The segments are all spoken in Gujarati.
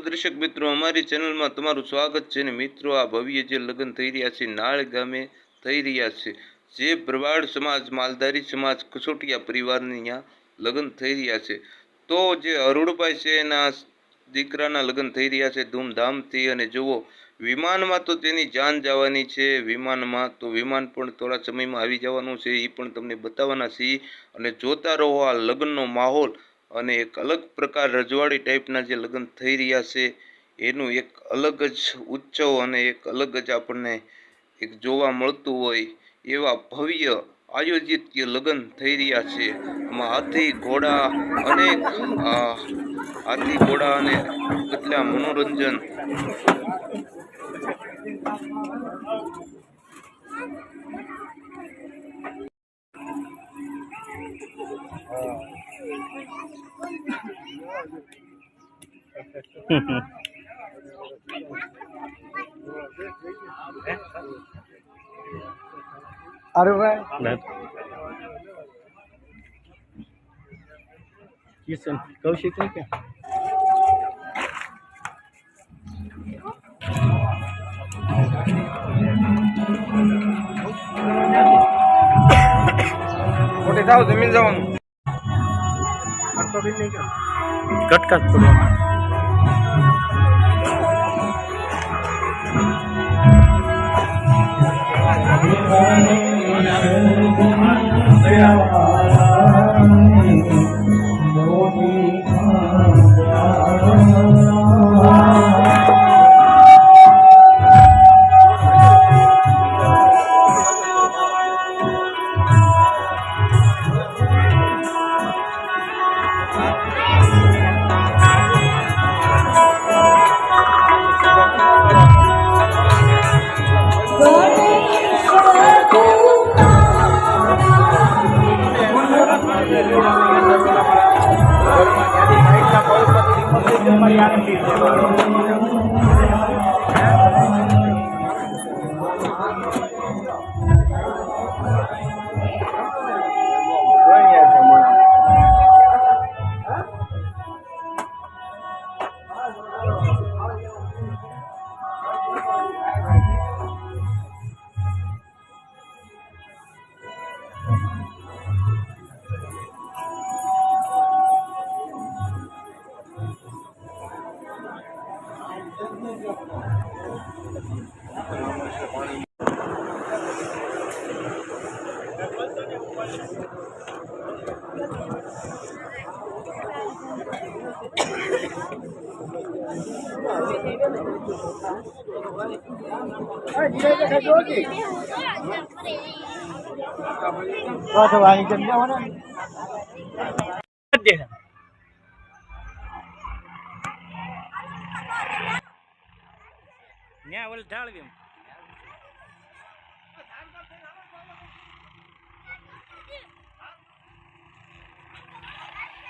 દર્શક મિત્રો, અમારી ચેનલમાં તમારું સ્વાગત છે. ને મિત્રો, આ ભવ્ય જે લગ્ન થઈ રહ્યા છે નાળ ગામે થઈ રહ્યા છે, જે ભરવાડ સમાજ, માલધારી સમાજ, કસોટિયા પરિવારની ત્યાં લગ્ન થઈ રહ્યા છે. તો જે અરુણભાઈ છે એના દીકરાના લગ્ન થઈ રહ્યા છે ધૂમધામથી. અને જુઓ, વિમાનમાં તો તેની જાન જવાની છે. વિમાનમાં તો વિમાન પણ થોડા સમયમાં આવી જવાનું છે, એ પણ તમને બતાવવાના છીએ. અને જોતા રહો આ લગ્નનો માહોલ. અને એક અલગ પ્રકાર રજવાડી ટાઈપના જે લગ્ન થઈ રહ્યા છે એનું એક અલગ જ ઉત્સવ અને એક અલગ જ આપણને એક જોવા મળતું હોય એવા ભવ્ય આયોજિત લગ્ન થઈ રહ્યા છે. આમાં હાથી ઘોડા અને કેટલા મનોરંજન. अरे भाई किसन कौशिक है क्या? मोटे जाओ जमीन जाऊन कट कट पड़ो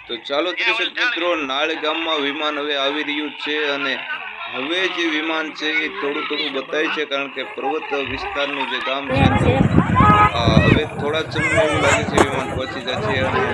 તો ચાલો દર્શક મિત્રો, નાળ ગામમાં વિમાન હવે આવી રહ્યું છે. અને હવે જે વિમાન છે એ થોડું બતાય છે, કારણ કે પર્વત વિસ્તારનું જે ગામ છે. હવે થોડા જ સમય એવું લાગે છે વિમાન પહોંચી જશે. અને